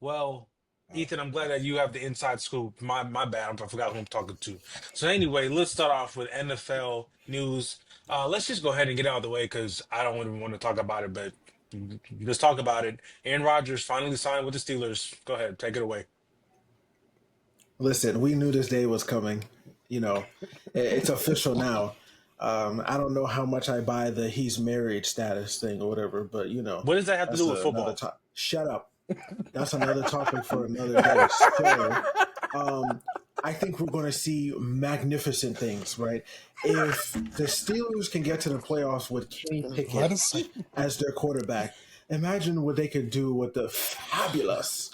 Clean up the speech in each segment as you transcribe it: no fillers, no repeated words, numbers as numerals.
Well, Oh, Ethan, I'm glad that okay. you have the inside scoop. My bad. I forgot who I'm talking to. So anyway, let's start off with NFL news. Let's just go ahead and get it out of the way because I don't even want to talk about it, but let's talk about it. Aaron Rodgers finally signed with the Steelers. Go ahead, take it away. Listen, we knew this day was coming. It's official now. I don't know how much I buy the he's married status thing or whatever, but What does that have to that's do with another football? top. Shut up. That's another topic for another day. So, um, I think we're going to see magnificent things, right? If the Steelers can get to the playoffs with Kenny What Pickett is? as their quarterback, imagine what they could do with the fabulous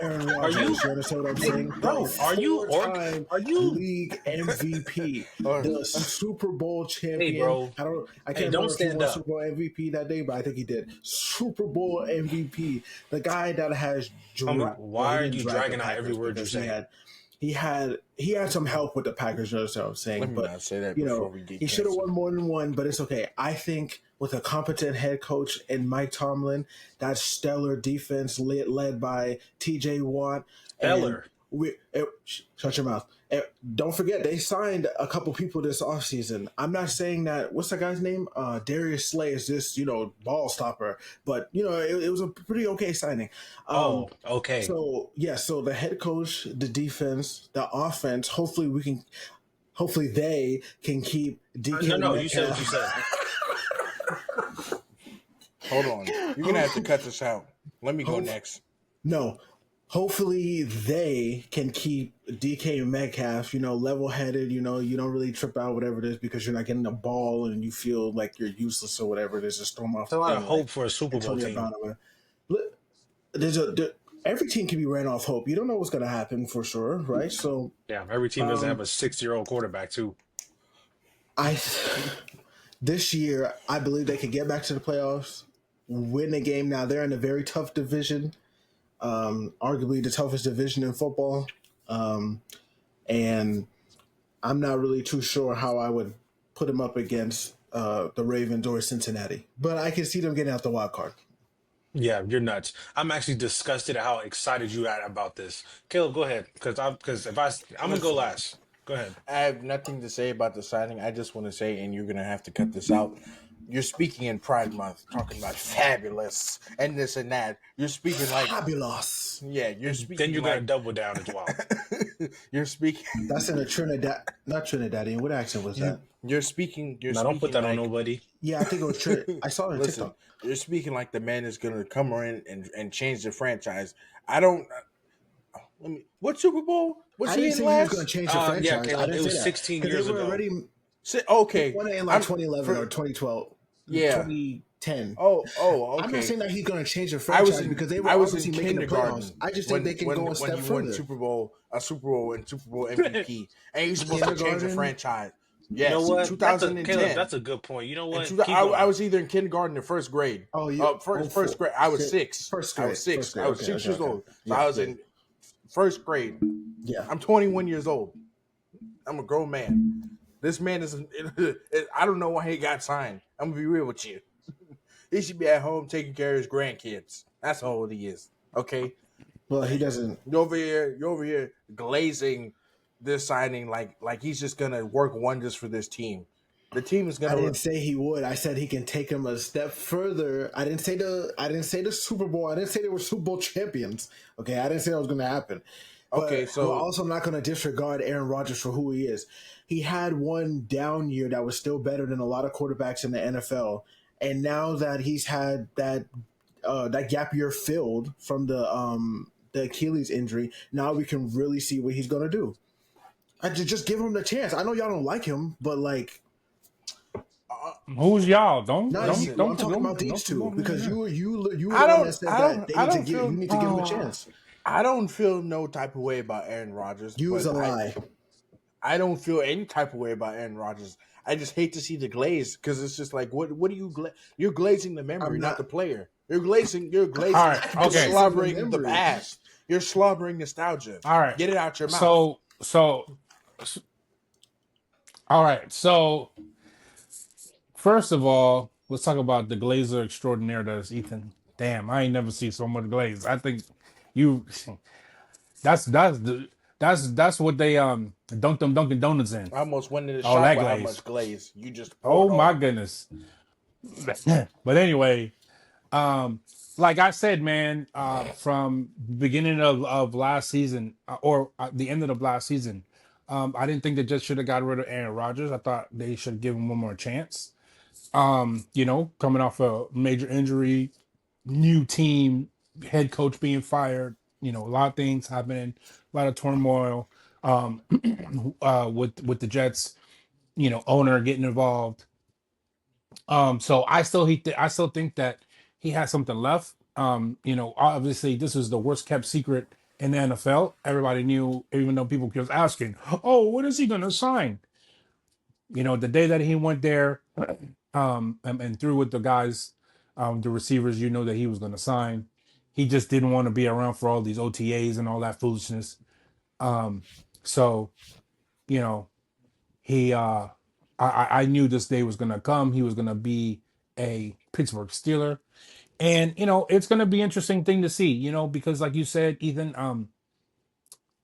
Aaron Are you, Rodgers. You understand what I'm hey, saying? The bro? Are you org? four-time Are you, league MVP, Or the Super Bowl hey, champion. bro? I Hey, can't don't remember if he stand won up. Super Bowl MVP that day, but I think he did. Super Bowl MVP, the guy that has Homie, well, he why are didn't you drag the dragging out every Packers word you because say? he had some help with the Packers. You know what I'm let saying? me But not say that before we get he should have canceled. won more than one. But it's okay. I think with a competent head coach and Mike Tomlin, that stellar defense led by T.J. Watt, and Stellar. shut your mouth. Don't forget they signed a couple people this offseason. I'm not saying that what's that guy's name? Darius Slay is this ball stopper, but it was a pretty okay signing. Oh, Um, okay. so the head coach, the defense, the offense. Hopefully they can keep No, DK no, you said what you Metcalf. said. Hold on. You're gonna have to cut this out. Let me go Hope next. no. Hopefully they can keep DK Metcalf, level headed. You don't really trip out whatever it is because you're not getting the ball and you feel like you're useless or whatever it is. Just throw him off It's a the lot of thing like hope for a Super Bowl Antonio team. Brown. But every team can be ran off hope. You don't know what's going to happen for sure, right? So Yeah, every team doesn't have um, a 6-year-old quarterback too. I this year I believe they could get back to the playoffs, win the game. Now they're in a very tough division, arguably the toughest division in football, and I'm not really too sure how I would put them up against the Ravens or Cincinnati, but I can see them getting out the wild card. Yeah, you're nuts. I'm actually disgusted at how excited you are about this. Caleb, go ahead, because if I'm gonna go Listen, last. Go ahead. I have nothing to say about the signing. I just want to say, and you're gonna have to cut this out. You're speaking in Pride Month, talking about fabulous and this and that. You're speaking like, Fabulous. yeah, you're Then speaking you're gonna like, double down as well. you're speaking, That's in a Trinidad, not Trinidadian. What accent was you, that? you're Now don't put speaking that on like. nobody. Yeah, I think it was Trinidad. I saw it on Listen, TikTok. you're speaking like the man is gonna come in and change the franchise. I don't. Let me. What Super Bowl was I he didn't in say he was going to last? change the Yeah, franchise. I Caleb, it didn't say was that 16 because they years were ago. already he Okay, won it in like I'm 2011 or for 2012, yeah. 2010. Oh, I'm not okay. saying that he's going to change the I was franchise in because they were I was in obviously making the playoffs. kindergarten I just think they can go a when step he won further. Super Bowl and Super Bowl MVP, and he's supposed to change the Kindergarten. franchise. You know Yes, what? That's a Caleb. 2010. That's a good point. You know And what? two, Keep I going. was either in kindergarten or first grade. Oh, you First grade. I was six. first I grade, was first six. grade. I was Okay, six okay, years okay, old. okay. So I Yeah, was yeah, in first grade. yeah. I'm 21 years old. I'm a grown man. This man is. I don't know why he got signed. I'm gonna be real with you. He should be at home taking care of his grandkids. That's how old he is. Okay, Well, he doesn't. you're over here glazing this signing like he's just gonna work wonders for this team. The team is I gonna didn't say he would. I said he can take him a step further. I didn't say the Super Bowl. I didn't say they were Super Bowl champions. Okay, I didn't say that was going to happen. okay. But we're So also not going to disregard Aaron Rodgers for who he is. He had one down year that was still better than a lot of quarterbacks in the NFL. And now that he's had that gap year filled from the Achilles injury, now we can really see what he's going to do. I just give him the chance. I know y'all don't like him, but like Who's y'all? Don't not don't you. listen, I'm don't talking don't about don't these two promote me because here. you were the one that said that they I need to don't give you feel need to give him a chance. I don't feel no type of way about Aaron Rodgers, Use but a lie. I don't feel any type of way about Aaron Rodgers. I just hate to see the glaze because it's just like what are you you're glazing the memory, I'm not not. the player. You're All glazing right, you're okay, Glazing the slobbering the memory. past. You're slobbering nostalgia. all right. Get it out your mouth. So all right. So first of all, let's talk about the Glazer extraordinaire that is Ethan. Damn, I ain't never seen so much glaze. I think You that's the that's what they dunk them Dunkin' Donuts in. I almost went in the All shop that with how glaze. much glaze you just Oh poured my on. goodness. But anyway, like I said, man, from beginning of last season or the end of the last season, I didn't think they just should have got rid of Aaron Rodgers. I thought they should give him one more chance. Coming off a major injury, new team, head coach being fired, a lot of things happening, a lot of turmoil, with the Jets, owner getting involved. So I still think that he has something left. Obviously this is the worst kept secret in the NFL. Everybody knew, even though people kept asking, "Oh, when is he going to sign?" The day that he went there, and threw with the guys, the receivers, that he was going to sign. He just didn't want to be around for all these OTAs and all that foolishness. So you know, he I knew this day was gonna come. He was gonna be a Pittsburgh Steeler. And it's gonna be interesting thing to see, because like you said, Ethan,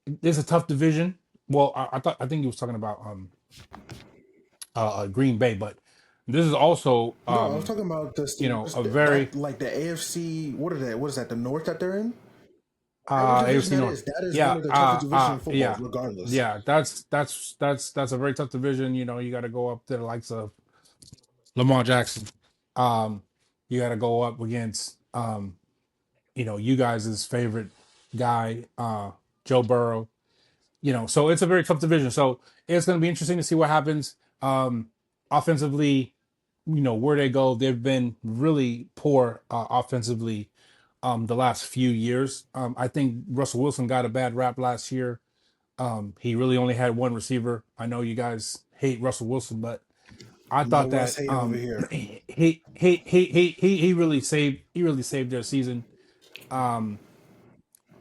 there's a tough division. Well, I think he was talking about Green Bay, but this is also No, I was talking about the a Steelers. very That like the AFC. What are they? What is that? The North that they're in? Whatever division AFC that North. is, that is one Yeah, of the toughest divisions in football, yeah, regardless. yeah. That's a very tough division. You got to go up to the likes of Lamar Jackson. Um, you got to go up against you guys' favorite guy, Joe Burrow. So it's a very tough division. So it's going to be interesting to see what happens. Offensively, where they go. They've been really poor offensively the last few years. I think Russell Wilson got a bad rap last year. He really only had one receiver. I know you guys hate Russell Wilson, but I No thought Russ that hate over here. he really saved their season. Um,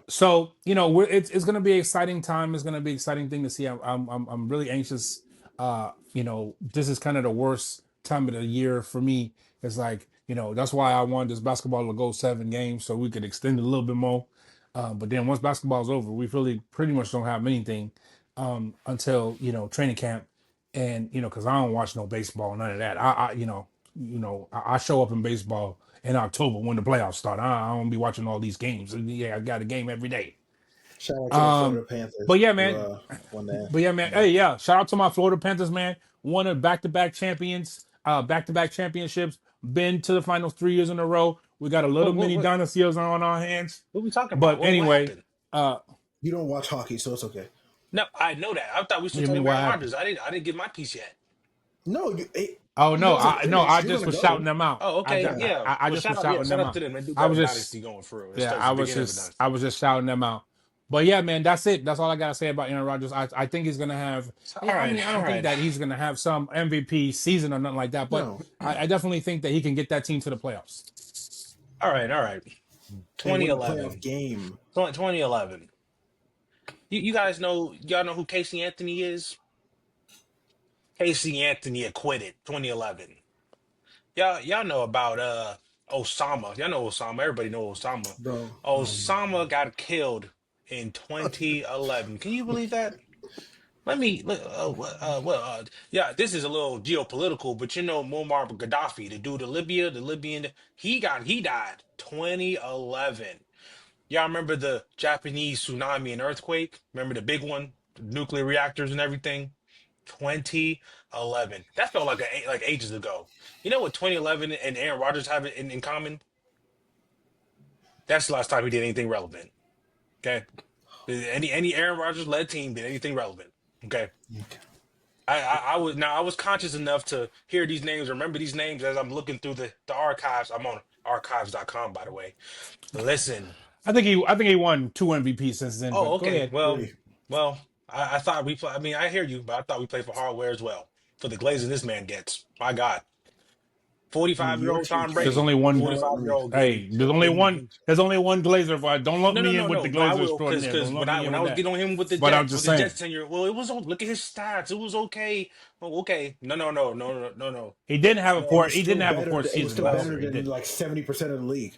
so it's going to be an exciting time. It's going to be an exciting thing to see. I'm really anxious. This is kind of the worst time of the year for me. It's like that's why I wanted this basketball to go 7 games so we could extend it a little bit more. But then once basketball's over, we really pretty much don't have anything until training camp, and because I don't watch no baseball, none of that. I show up in baseball in October when the playoffs start. I don't be watching all these games. Yeah, I got a game every day. Shout out to the Florida But Panthers yeah, who man. won that. But yeah, man. Hey, yeah. Shout out to my Florida Panthers, man. Won a back-to-back back-to-back championships. Been to the finals 3 years in a row. We got a little mini What dynasty on our hands. what we talking about? But What anyway, happened? You don't watch hockey, so it's okay. No, I know that. I thought we what do still you talking mean about what Aaron happened? Rodgers. I didn't get my piece yet. No, Oh he no, wasn't I finished. You're just gonna was shouting go. them out. Oh, okay, Yeah. yeah. I Well, just was shouting shout them out out. to them. They do I got a was dynasty just going for real. It Yeah, starts the beginning of a dynasty. I was just shouting them out. But yeah, man, that's it. That's all I gotta say about Aaron Rodgers. I think he's gonna have. All I right, mean, I all don't think right, that he's gonna have some MVP season or nothing like that. But No, I definitely think that he can get that team to the playoffs. all right, all right. and win a playoff 2011. game. 2011. You guys know, y'all know who Casey Anthony is? Casey Anthony acquitted 2011. Y'all know about Osama. Y'all know Osama. Everybody know Osama. Bro, oh my Osama god. got killed in 2011. Can you believe that? Let me yeah, this is a little geopolitical, but Muammar Gaddafi, the dude of Libya, the Libyan, he died 2011. Y'all remember the Japanese tsunami and earthquake? Remember the big one, the nuclear reactors and everything? 2011. That felt like ages ago. You know what 2011 and Aaron Rodgers have in common? That's the last time he did anything relevant. Okay. Any Aaron Rodgers led team did anything relevant. Okay. I was conscious enough to hear these names, remember these names as I'm looking through the archives. I'm on archives.com, by the way. Listen. I think he won 2 MVP since then. Oh, But go okay. ahead. Well, I thought we play. I mean, I hear you, but I thought we played for hardware as well. For the glazing this man gets. My God. New 45-year-old York team Tom There's can't. Brady. only one. You know what? 45-year-old Hey, getting there's only getting one. There's only one Glazer fight. Don't lump no, no, me no, in with no, the no. I Glazer will because extraordinaire. Don't lump when I me in when I with was that. getting on him with the But I'm Jets just with his saying, Jets tenure, well, it was look at his stats. It was okay. Oh, okay. No, no, no, no, no, no, no. he didn't have a And poor. he's He still didn't have a better. poor And he's season still last better year. He than didn't. like 70% of the league.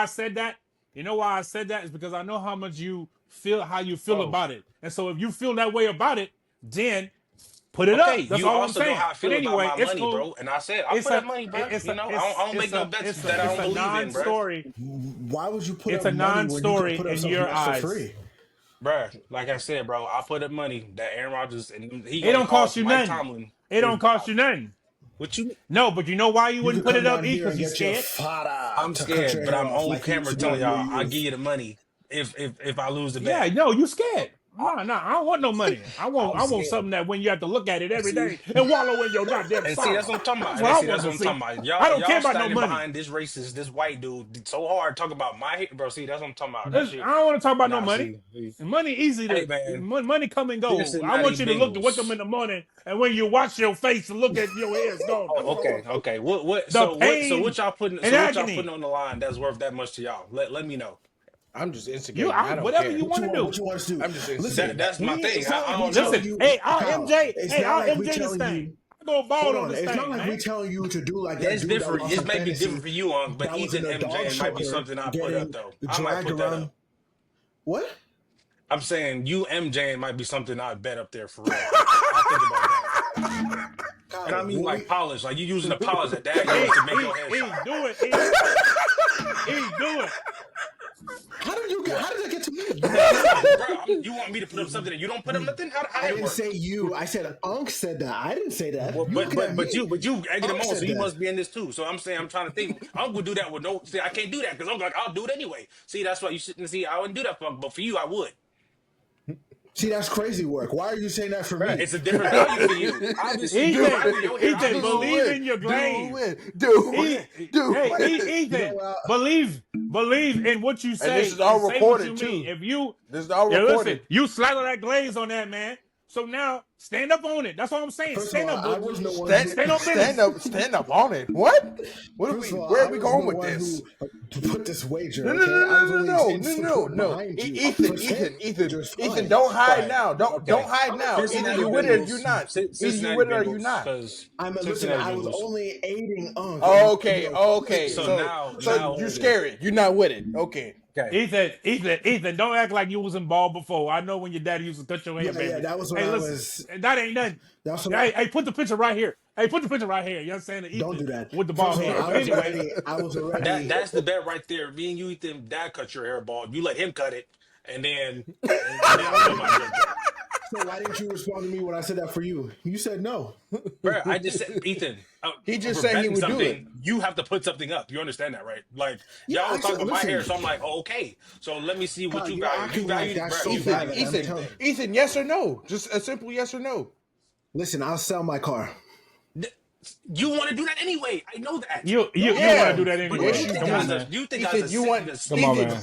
why I said that? You know why I said that is because I know how you feel Oh. about it. And so if you feel that way about it, then Put it Okay, up. That's you all I'm also know how saying. I But feel about anyway, my it's money, cool. bro. And I said I It's put up a money, bro. it's You a know, I don't make it's no a bets it's that a I it's don't a believe in, bro. non-story. Why would you put It's up a money when you could non-story put up in something your else for eyes. free? Bruh, like I said, bro, I put up money that Aaron Rodgers and he It gonna don't cost cost you Mike nothing. Tomlin It his don't cost job. you nothing. What you? No, but you know why you You wouldn't could put come it up, down E? here Because and you get your scared. fada I'm to cut scared, your but hair I'm off on like you used camera to do telling in your y'all I'll give youth. you the money if I lose the Yeah, bet. no, you scared. No, no, I don't want no money. I'm I want scared. something that when you have to look at it every See, day and wallow in your goddamn and see that's what sorrow. I'm talking That's about. what And I see want that's to what I'm see. talking about. I Y'all don't care y'all about no standing money. behind this racist, this white dude so hard talking about my hit, bro. See, that's what I'm talking about. That I shit. don't want to talk about no Nah, money. see. And money easy Hey to man, money come and go. I Cincinnati want you to look to wake up Bengals. in the morning and when you wash your face and look at your hair's gone. That's Oh, what I want. okay. What The so pain what y'all putting and on agony. the line that's worth that much to y'all? Let me know. I'm just instigating. I don't Whatever care. you want to What do. you want us to do? I'm just Listen, instigating. That's my thing. it's not like I we don't know. telling Listen, you, hey, our Kyle. MJ, It's hey, not our like we MJ this telling thing. you. I go bald Hold on on. this It's not thing, like we man. telling you to do like that That's dude that different. lost It in may be different fantasy for you, but that was in Ethan a dog MJ might be shoulder something I put up getting though. I might dragged put that around. up. What? I'm saying you MJ might be something I'd bet up there for real. I'll think about that. And I Kyle, mean when like we polish, like you using the polish that dad used E, to make your E, head E, shine. do it, E. E, do it. What? how did that get to me? Bro, you want me to put up something that you don't put up nothing? How I that didn't work? say you. I said Unc said that. I didn't say that. Well, You looking at me. but you egging him Unc on, so said you that. must be in this too. So I'm saying I'm trying to think. Uncle would do that with no. See, I can't do that because I'm like I'll do it anyway. See, that's why you shouldn't see. I wouldn't do that for Uncle, but for you, I would. See, that's crazy work. Why are you saying that for Bro, me? it's a different value for you. Obviously, you do Ethan, value it. your hair. Ethan, Obviously, Do believe it. in your Do glaze. it. Do E, it. Do hey, it. You know Ethan, what? believe in what you And this is say all and say what you recorded mean. too. If you, This is all yeah, listen, recorded. you slather that glaze on that man. So now stand up on it. That's all I'm saying. First of Stand all, up, I boo. was the one Stand, who. Stand on business. stand up on it. What? What are First we? of all, Where I are we was the going with one this? who put this wager. No, no, Okay, no, I was no, only no, in no, no, support no. behind you. Ethan, For saying wager is Ethan, fine. don't all hide right, now. Don't okay. hide now. Either Cincinnati you with it or you Bengals, not. Either you Cincinnati with it or you Bengals, not. because Listen. Cincinnati I was Bengals. only aiding Unc, and Okay, pushing okay. So him, So pushing him now, you over. scared. You're not with it. Okay. okay. Ethan, don't act like you was in ball before. I know when your daddy used to cut your hair, Yeah. baby. That was when Hey, I listen, was. that ain't nothing. That's when. Hey, put the picture right here. Hey, put the picture right here. You know what I'm saying? Don't Ethan do that. with the bald First of all, head. But anyway, I was That already. that's the bet right there. Me and you, Ethan, dad cut your hair bald. You let him cut it, and then I put my dreads up. So why didn't you respond to me when I said that for you? You said no. Bro, I just said, Ethan, He just for said he betting would do it. something, you have to put something up. You understand that, right? Like Yeah, y'all was talking actually, about my listen, hair, so I'm like, oh, okay. So let me see what Kyle, you you're value. You acting like value, that's bro. so You bad Ethan, value that the I'm same Ethan, telling. thing. Ethan, yes or no? Just a simple yes or no. Listen, I'll sell my car. Th- You want to do that anyway. I know that. you want to do Yeah. that But Yes, anyway. you Come on, do. man. you think I was Ethan, you want Come on, Ethan, man.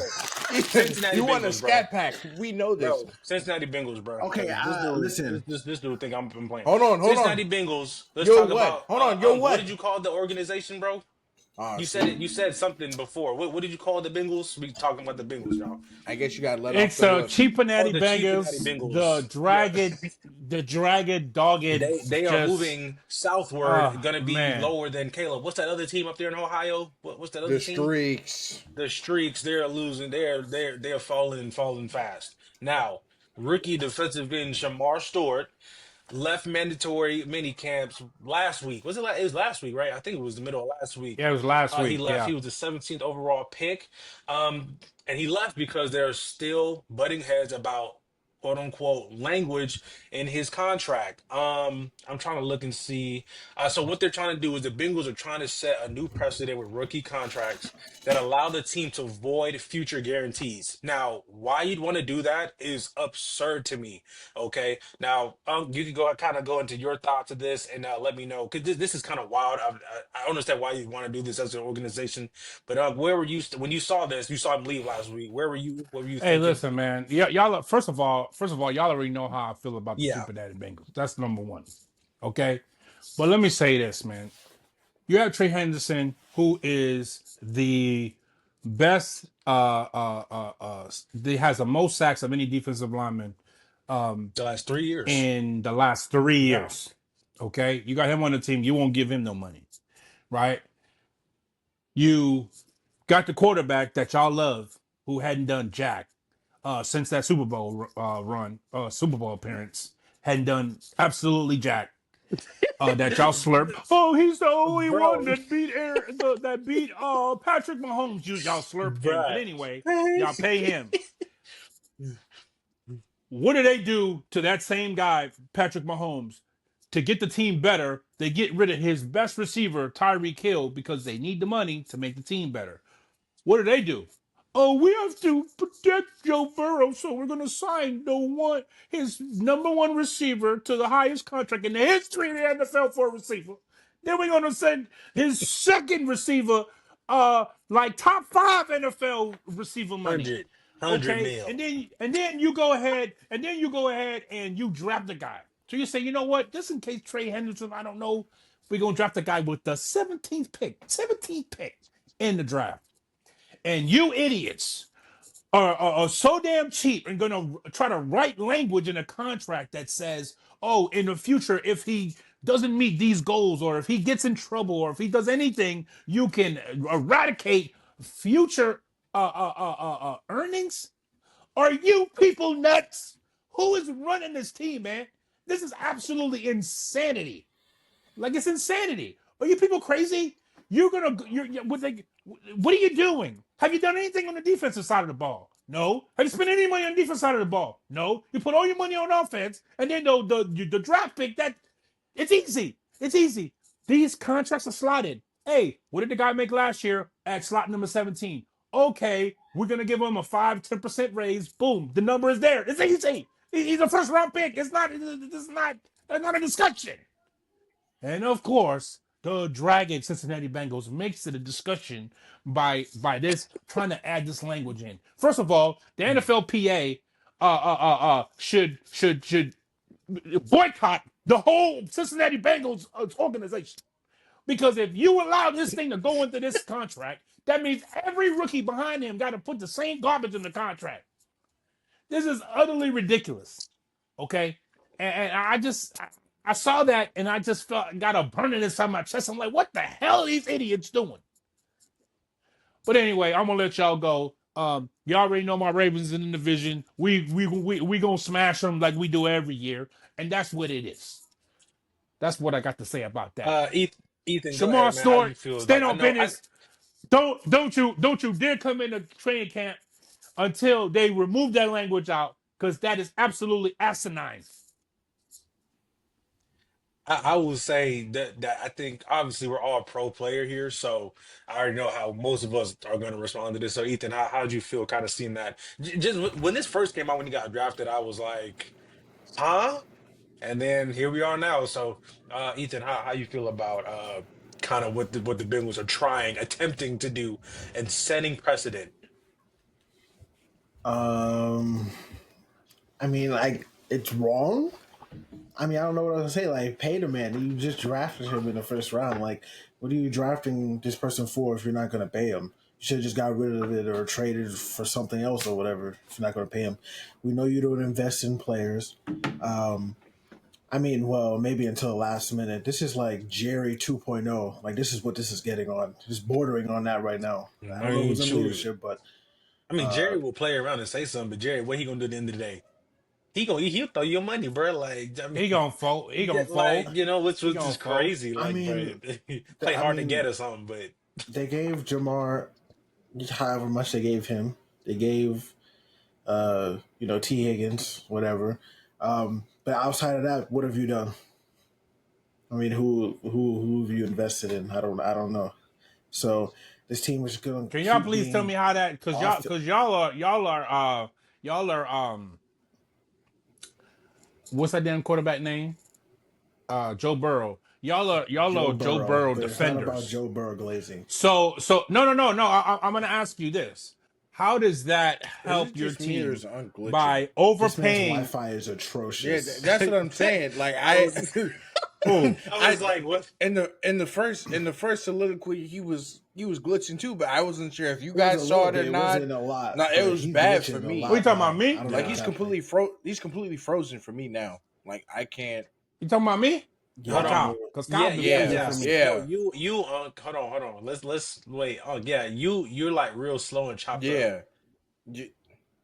Ethan, Cincinnati you want a Bengals, bro. scat pack. We know this. No, Cincinnati Bengals, bro. Okay, Because this dude, listen. this dude think I'm playing. Hold on. Cincinnati Bengals. Let's Yo talk what? about Hold on, yo what what? did you call the organization, bro? Oh, You said it. see. You said something before. What did you call the Bengals? We talking about the Bengals, y'all. I guess you got let off It's the hook. Oh, Cheapanati the Cincinnati Bengals, Bengals. Yeah, the dragged, dogged, they are just moving southward. Going to be man. lower than Caleb. What's that other team up there in Ohio? What's that other The team? streaks. The Streaks. They're losing. They're falling fast. Now, rookie defensive end Shamar Stewart left mandatory mini camps last week. Was it? It was last week, right? I think it was the middle of last week. Yeah, it was last He week. left. Yeah. He was the 17th overall pick, and he left because there's still butting heads about quote unquote language in his contract. I'm trying to look and see. So what they're trying to do is the Bengals are trying to set a new precedent with rookie contracts that allow the team to void future guarantees. Now, why you'd want to do that is absurd to me. Okay. Now, you can go into your thoughts of this and let me know because this is kind of wild. I understand why you want to do this as an organization, but where were you when you saw this? You saw him leave last week. Where were you? What were you Hey, thinking? listen, man. Y'all. First of all, y'all already know how I feel about the Yeah. Cincinnati Bengals. That's number one. Okay. But let me say this, man. You have Trey Henderson, who is the best. He has the most sacks of any defensive lineman The last 3 years. in the last 3 Yeah. years. Okay, you got him on the team. You won't give him no money, right? You got the quarterback that y'all love, who hadn't done jack since that Super Bowl Super Bowl appearance. hadn't done absolutely jack. That y'all slurp. Oh, he's the only one bro, that beat Patrick Mahomes. Y'all slurp him. But bruh. anyway, y'all pay him. What do they do to that same guy, Patrick Mahomes, to get the team better? They get rid of his best receiver, Tyreek Hill, because they need the money to make the team better. What do? Oh, we have to protect Joe Burrow, so we're going to sign his number one receiver to the highest contract in the history of the NFL for a receiver. Then we're going to send his second receiver, like top 5 NFL receiver money. 100 Okay, mil. and then you go ahead and you draft the guy. So you say, you know what? Just in case Trey Hendrickson, I don't know, we're gonna draft the guy with the 17th pick in the draft. And you idiots are so damn cheap and gonna try to write language in a contract that says, oh, in the future, if he doesn't meet these goals, or if he gets in trouble, or if he does anything, you can eradicate future earnings. Are you people nuts? Who is running this team, man? This is absolutely insanity. Like, it's insanity. Are you people crazy? What are you doing? Have you done anything on the defensive side of the ball? No. Have you spent any money on the defensive side of the ball? No. You put all your money on offense, and then the draft pick, it's easy. It's easy. These contracts are slotted. Hey, what did the guy make last year at slot number 17? Okay, we're gonna give him a 5-10% raise. Boom, the number is there. It's easy. He's a first round pick. It's not a discussion. And of course, the dragon Cincinnati Bengals makes it a discussion by this trying to add this language in. First of all, the NFLPA should boycott the whole Cincinnati Bengals organization. Because if you allow this thing to go into this contract, that means every rookie behind him got to put the same garbage in the contract. This is utterly ridiculous. Okay? And I saw that and I just got a burning inside my chest. I'm like, what the hell are these idiots doing? But anyway, I'm gonna let y'all go. You already know my Ravens in the division. We gonna smash them like we do every year, and that's what it is. That's what I got to say about that. Ethan, go Shamar ahead, man. How you Stewart, feel? stand Like, I on know, business. Don't you dare come into training camp until they remove that language out, because that is absolutely asinine. I will say that I think obviously we're all pro player here, so I already know how most of us are going to respond to this. So, Ethan, how'd you feel kind of seeing that? Just when this first came out, when he got drafted, I was like, huh? And then here we are now. So, Ethan, how you feel about kind of what the Bengals are attempting to do, and setting precedent? Um, I mean, like, it's wrong. I mean, I don't know what I was gonna say. Like, pay the man. You just drafted him in the first round. Like, what are you drafting this person for if you're not gonna pay him? You should have just got rid of it or traded for something else or whatever if you're not gonna pay him. We know you don't invest in players. Um, I mean, well, maybe until the last minute. This is like Jerry 2.0. Like, this is what this is getting on. It's bordering on that right now. I I don't know mean, who's in shoot. leadership, but I mean, Jerry will play around and say something, but Jerry, what he gonna do at the end of the day? He'll throw your money, bro. Like, I mean, He gonna fold. He gonna fold. like, which He was gonna just fold. crazy. I Like, bro, mean, play I hard to get mean, or something. But they gave Jamar however much they gave him. They gave T Higgins, whatever. But outside of that, what have you done? I mean, who have you invested in? I don't know. So this team is going to Can y'all keep please tell being me how that? Because off the. y'all are what's that damn quarterback name? Joe Burrow. Y'all Joe are Joe Burrow, Burrow but it's not about defenders. Joe Burrow glazing. So no. I'm gonna ask you this: how does that Is it help your just me or team is I'm glitching? by This man's overpaying? Wi-Fi is Yeah, atrocious. that's what I'm saying. Like I I, was, Who? I was like, what? in the first soliloquy, he was glitching too, but I wasn't sure if you It was a guys saw little it or bit. It not. wasn't a lot, No, it but was he bad for glitching a me. What you lot talking about now. I me? don't know Like what's he's happening. completely frozen for me now. Like I can't. You talking about me? Or Hold Yeah, on. Kyle? you're Because Kyle Yeah, been yeah, freezing Yeah, for yes. me. No, yeah, hold on. Let's wait. Oh, yeah, you're like real slow and chopped up. yeah. You,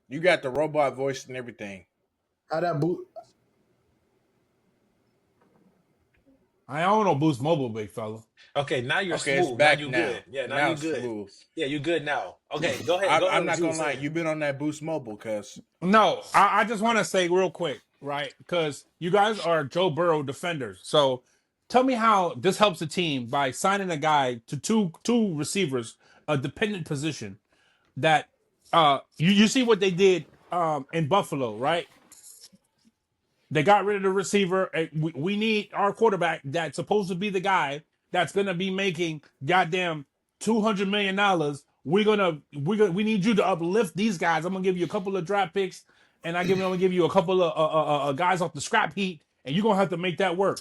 you got the robot voice and everything. how that boot. I don't know Boost Mobile, big fella. Okay, now you're Okay, it's smooth. Now back you now. good. Yeah, now Now you it's good. smooth. Yeah, you good now. Okay, go ahead. Go ahead I'm with what not you were gonna lie. saying. You've been on that Boost Mobile, cuz. No, I just want to say real quick, right? Because you guys are Joe Burrow defenders. So tell me how this helps the team by signing a guy to two receivers, a dependent position that you see what they did in Buffalo, right? They got rid of the receiver. We need our quarterback that's supposed to be the guy that's gonna be making goddamn $200 million. We need you to uplift these guys. I'm gonna give you a couple of draft picks, and I'm gonna give you a couple of guys off the scrap heap, and you're gonna have to make that work.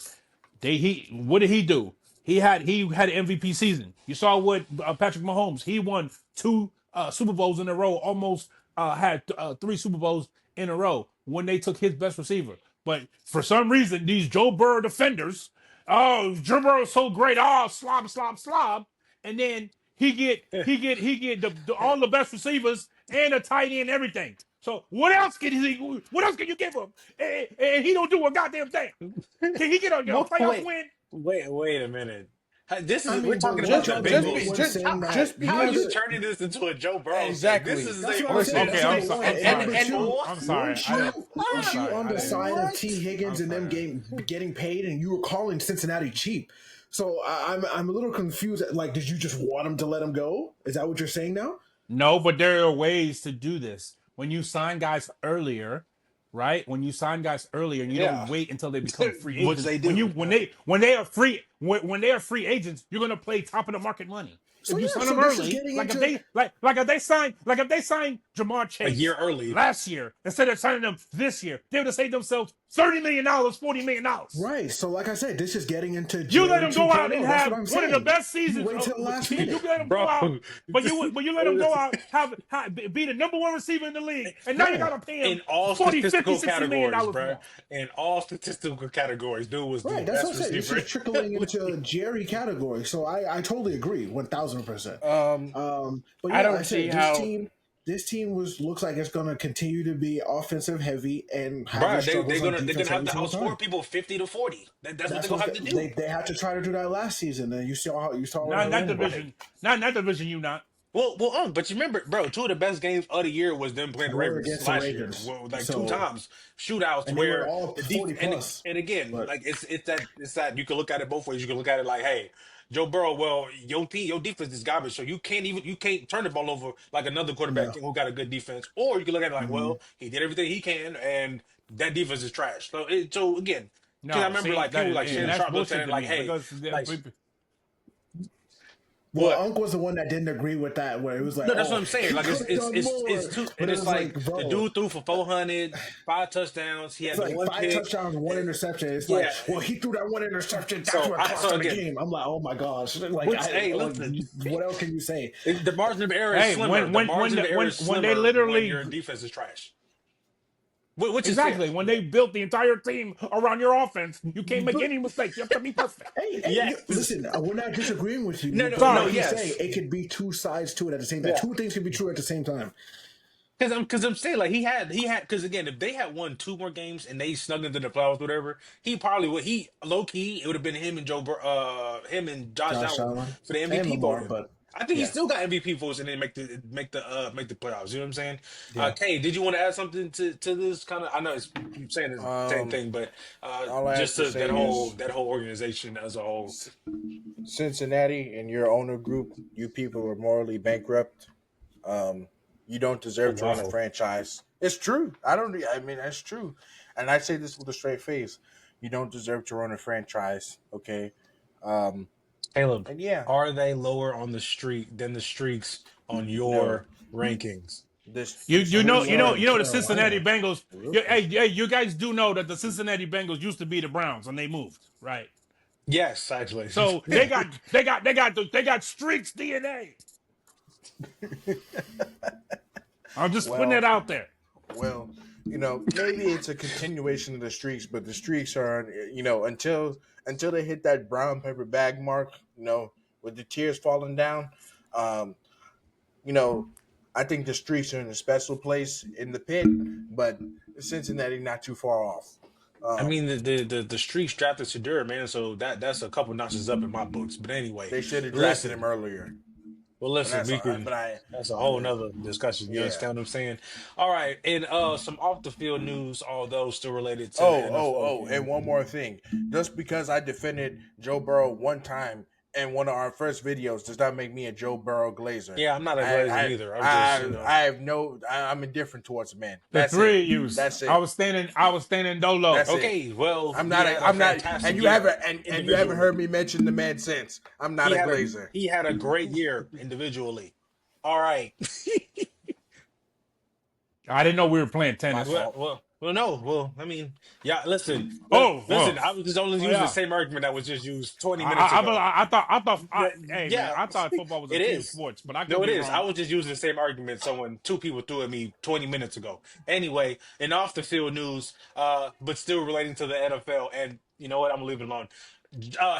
What did he do? He had an MVP season. You saw what Patrick Mahomes. He won two Super Bowls in a row. Almost had three Super Bowls in a row when they took his best receiver. But for some reason, these Joe Burrow defenders, oh, Joe Burrow's so great. Oh, slob, slob, slob, and then he get all the best receivers and a tight end, and everything. So what else can he? What else can you give him? And he don't do a goddamn thing. Can he get a playoff Wait, win? wait a minute. This I is we're mean, but talking weren't about Just, the y'all the just, only be, Bengals. ones just, saying that? just How are you because. turning this into a Joe Burrow thing? Exactly. This is That's a what I'm saying. Okay, That's I'm the sorry. one. I'm And sorry. but you I'm sorry. weren't you I'm weren't you sorry. on I the didn't. side of What? T Higgins I'm and them sorry. getting paid, and you were calling Cincinnati cheap. So I'm a little confused. Like, did you just want him to let him go? Is that what you're saying now? No, but there are ways to do this. When you sign guys earlier, right? When you sign guys earlier, and you don't yeah, wait until they become free which agents. they When you do. when they are free agents, you're gonna play top of the market money. So If you yeah. sign So them this is early, getting like if into they signed Jamar A year Chase early. last year instead of signing them this year, they would have saved themselves $30 million, $40 million. right. So like I said, this is getting into You let Jerry him go out and 2.0. That's what have I'm one of the saying. best You seasons. wait till the last You minute. let him go out, Bro, but you let him go out, be the number one receiver in the league, and now you Yeah. gotta pay him in all 40, 50, statistical 60 million categories, dollars bro. more. In all statistical categories, dude was the Right, that's best what I'm saying. This receiver. is trickling into Jerry category, so I totally agree, 1,000%. Um, But I yeah, like I don't see said, how. this team looks like it's going to continue to be offensive heavy and have their Bro, struggles on they're defense gonna have every to single time. outscore people 50-40. That's what they're That's gonna what have to do. they had to try to do that last season, and you saw what Not in it that ended up. division. Not in that division. You not. But you remember, bro, two of the best games of the year was them playing the Were Ravens against the last year. Ravens, Well, like two so times shootouts and they were where all the 40 plus. and again, But like it's that you can look at it both ways. You can look at it like, hey, Joe Burrow, well, your defense is garbage, so you can't turn the ball over like another quarterback yeah, who got a good defense. Or you can look at it like, hmm well, he did everything he can, and that defense is trash. So again, because I No, remember see like that, people like and Shannon that's Sharp looked at bullshit it to like, me hey, because like well, what? Unc was the one that didn't agree with that, where it was like, No, that's what "Oh, I'm saying. he Like could have done it's more," too, but and it it's was like, like the bro, dude threw for 400, 5 touchdowns. He it's had the like one 5 pick. touchdowns, one Eh, interception. It's like, Yeah. well, he threw that one interception. That's So what cost so him the again, game. I'm like, oh my gosh, which hey, like, listen, what else can you say? the margin of error is hey, slimmer. The margin of error is when they slimmer when literally your defense is trash, which is fair. exactly when they built the entire team around your offense, you can't make But any mistakes. You have to be perfect. hey, Yes. listen, we're not disagreeing with you, but No, like Sorry. you say, yes. it could be two sides to it at the same time. Yeah. Two things can be true at the same time. Because I'm saying like he had because again if they had won two more games and they snuck into the playoffs whatever he probably would he low key it would have been him and Josh Josh Allen Allen for the and MVP Lamar, voting. but I think he yeah, still got MVP votes and then make the playoffs. You know what I'm saying? yeah. Kay, did you want to add something to this kind of? I know it's you're saying the same Um, thing, but all I have just to to say is that whole organization as a whole. Cincinnati and your owner group, you people are morally bankrupt. Um, you don't Oh deserve to run a wow, franchise. It's true. I don't. I mean, that's true, and I say this with a straight face. You don't deserve to run a franchise. Okay. Um, Caleb, and yeah, are they lower on the streak than the streaks on no, your rankings? this You the you know Who streaks you know are you know the Cincinnati Carolina? Bengals. Really? Hey, you guys do know that the Cincinnati Bengals used to be the Browns and they moved, right? Yes, actually. So they got streaks DNA. I'm just putting it well, out there. well. Maybe it's a continuation of the streaks, but the streaks are, until they hit that brown paper bag mark, with the tears falling down. Um, you know, I think the streaks are in a special place in the pit, but Cincinnati not too far off. I Um, mean, the streets drafted Shadur, man. So that's a couple notches up in my books. But anyway, they should have drafted him listen. earlier. Well, But listen, that's we all. can. But I, That's a whole nother discussion. You yeah. understand what I'm saying? All right, and some off the field news, although still related to the NFL Oh, and game. one more thing. Just because I defended Joe Burrow one time in one of our first videos does not make me a Joe Burrow glazer. Yeah, I'm not a Glazer neither. I'm just, I have no. I'm indifferent towards the man. The That's it. three of yous. That's it. I was standing dolo. That's it. okay. Well, I'm he not. had a I'm not. fantastic And year you haven't heard individually. me mention the man since. I'm not He a had a glazer. he had a great year individually. All right. I didn't know we were playing My tennis. fault. No. Well, I mean, yeah. Listen, Oh, listen. well. I was just only Oh using the yeah. same argument that was just used 20 minutes ago. Hey man, Yeah, I thought football was a it team is. sports, but I No, could it be is. I wrong. was just using the same argument two people threw at me 20 minutes ago. Anyway, in off the field news, but still relating to the NFL, and you know what? I'm gonna leave it alone.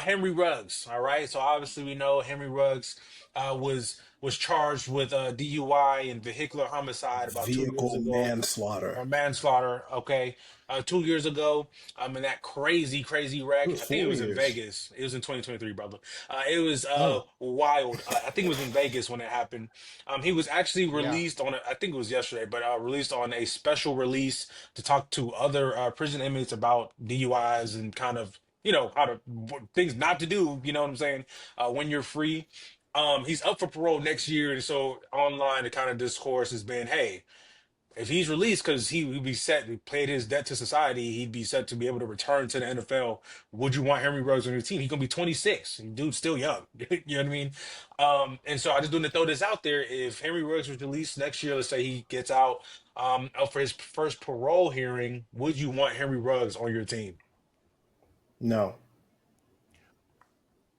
Henry Ruggs. All right. So obviously we know Henry Ruggs was charged with DUI and vehicular homicide about 2 years Vehicle ago, manslaughter. or manslaughter. Okay. 2 years ago, in that crazy It wreck. was I think it was in 4 years. Vegas. It was in 2023, brother. It was Oh, wild. I think it was in Vegas when it happened. He was actually Yeah. released on. I think it was yesterday, but released on a special release to talk to other prison inmates about DUIs and kind of how to things not to do. You know what I'm saying? When you're free. He's up for parole next year, and so online the kind of discourse has been, hey, if he's released because he'd be set, he paid his debt to society, he'd be set to be able to return to the NFL. Would you want Henry Ruggs on your team? He's gonna be 26. Dude's still young. You know what I mean? And so I just want to throw this out there. If Henry Ruggs was released next year, let's say he gets out for his first parole hearing, would you want Henry Ruggs on your team? no.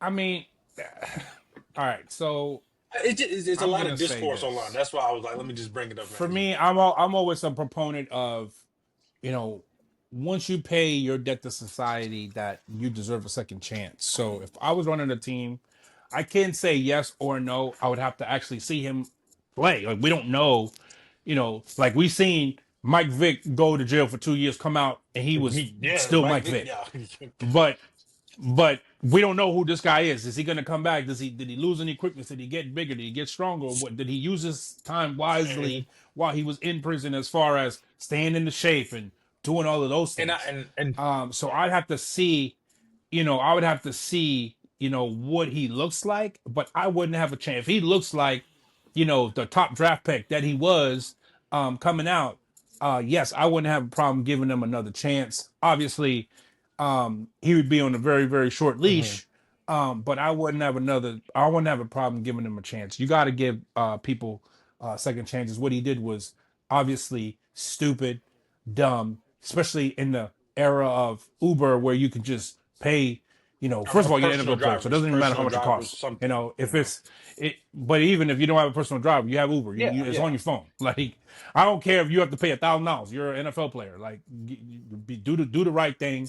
I mean, all right. So It's a I'm lot of gonna say discourse online. this. That's why I was like, let me just bring it up For now. me, I'm always a proponent of, you know, once you pay your debt to society, that you deserve a second chance. So if I was running a team, I can't say yes or no. I would have to actually see him play. Like we don't know, like we seen Mike Vick go to jail for 2 years, come out, and he was Yeah, still Mike Mike Vick. Vick. Yeah. But we don't know who this guy is. Is he going to come back? Did he lose any quickness? Did he get bigger? Did he get stronger? What did he use his time wisely while he was in prison, as far as staying into shape and doing all of those and I things? and So I'd have to see, I would have to see, what he looks like, but I wouldn't have a chance. If he looks like, the top draft pick that he was coming out, yes, I wouldn't have a problem giving him another chance. Obviously, he would be on a very, very short Mhm. leash. But I wouldn't have a problem giving him a chance. You got to give people second chances. What he did was obviously stupid, dumb, especially in the era of Uber where you can just pay, first of all, you're an NFL player, so it doesn't even matter how personal much it drivers, costs. something. If but even if you don't have a personal driver, you have Uber. Yeah, It's on yeah. your phone. Like, I don't care if you have to pay $1,000. You're an NFL player. Like, do the right thing,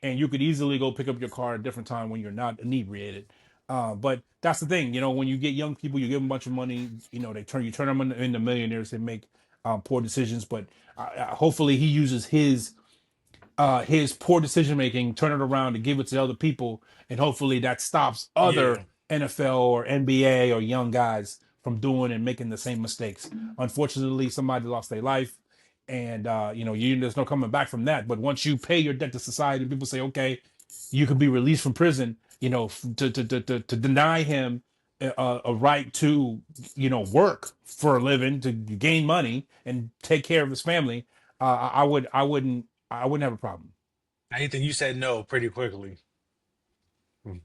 and you could easily go pick up your car at a different time when you're not inebriated. But that's the thing, when you get young people, you give them a bunch of money, you turn them into millionaires and make poor decisions. But hopefully, he uses his poor decision making, turn it around to give it to other people, and hopefully that stops other Yeah. NFL or NBA or young guys from doing and making the same mistakes. Unfortunately, somebody lost their life, and there's no coming back from that. But once you pay your debt to society, people say, okay, you could be released from prison. To deny him a right to work for a living, to gain money and take care of his family. I wouldn't have a problem. Anything you said no pretty quickly. Mm.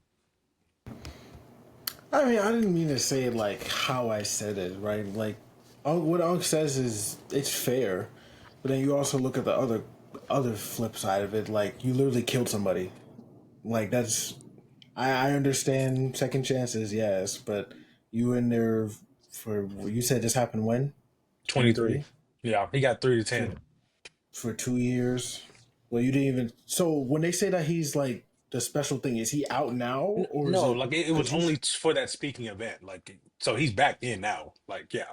I mean, I didn't mean to say it like how I said it, right? Like, what Unc says is it's fair, but then you also look at the other flip side of it. Like, you literally killed somebody. Like, that's I understand second chances, yes, but you in there for you said this happened when 23. 23 Yeah, he got 3 to 10. for 2 years. Well, you didn't even. So when they say that he's like the special thing, is he out now or is No, it like it was because you? only for that speaking event. Like, so he's back in now. Like, yeah,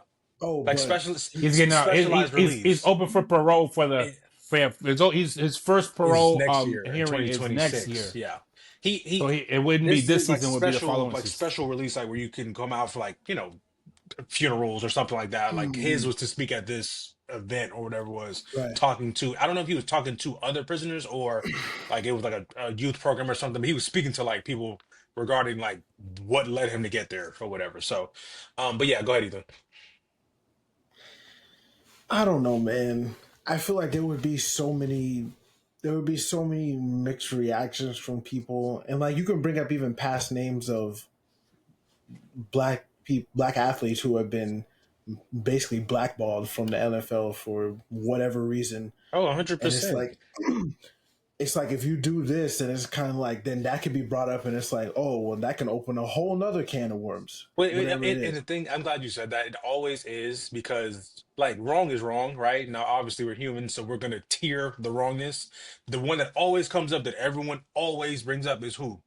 Oh, like but He's getting out. He's specialized he's release. open for parole for the yeah, he's his first is parole next year in hearing is next 2026. year. Yeah. So He it wouldn't be this this is like season, would be the following season. special release, like where you can come out for like, funerals or something like that. Like his Mm, was to speak at this event or whatever it was, right. talking to, I don't know if he was talking to other prisoners or like it was like a youth program or something, but he was speaking to like people regarding like what led him to get there or whatever. So but yeah, go ahead, Ethan. I don't know, man. I feel like there would be so many mixed reactions from people, and like you can bring up even past names of black athletes who have been basically blackballed from the NFL for whatever reason, Oh, and 100%. it's like if you do this, and it's kind of like then that could be brought up, and it's like, oh well, that can open a whole nother can of worms, whatever it And is. the thing, I'm glad you said that. It always is because, like, wrong is wrong, right? Now, obviously, we're humans, so we're gonna tier the wrongness. The one that always comes up that everyone always brings up is who?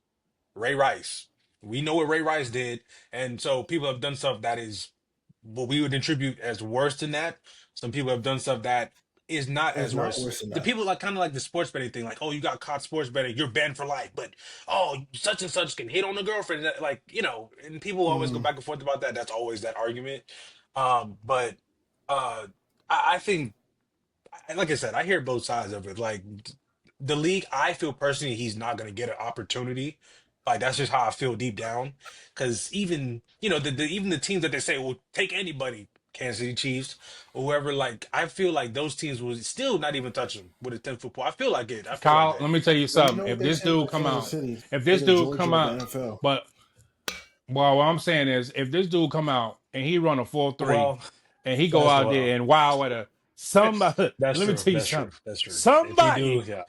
Ray Rice. We know what Ray Rice did, and so people have done stuff that is what we would attribute as worse than that. Some people have done stuff that is not It's as not worse. worse than The that. people like kind of like the sports betting thing, like, oh, you got caught sports betting, you're banned for life. But oh, such and such can hit on a girlfriend, like and people always go Mm, back and forth about that. That's always that argument. But I think like I said, I hear both sides of it. Like the league, I feel personally he's not going to get an opportunity. Like that's just how I feel deep down. Because even even the teams that they say will take anybody, Kansas City Chiefs or whoever. Like I feel like those teams will still not even touch him with a 10 football. I feel like it. I feel like Kyle, that. let me tell you well, you something. know what If they this say dude about come Kansas out, City? if They're this the dude come Georgia of the out, NFL. but well, what I'm saying is, if this dude come out and he run a 4.3, Well, and he go that's out there well. and wow at somebody, That's let me true. tell you That's true. something. That's true. If he do, Somebody yeah.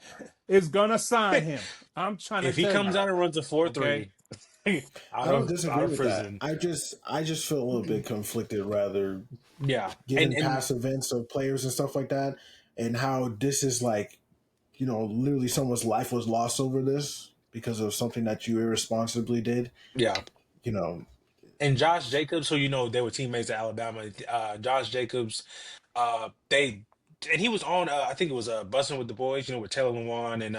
is gonna sign him. I'm trying to If he tell comes you. out and runs a four Okay. three I don't out disagree of with that. prison, I just feel a little bit conflicted, rather, yeah, given and past events of players and stuff like that, and how this is like, literally someone's life was lost over this because of something that you irresponsibly did. yeah. You know, And Josh Jacobs, who they were teammates at Alabama. Josh Jacobs, they and he was on. I think it was Bussin' with the Boys, with Taylor Lewan and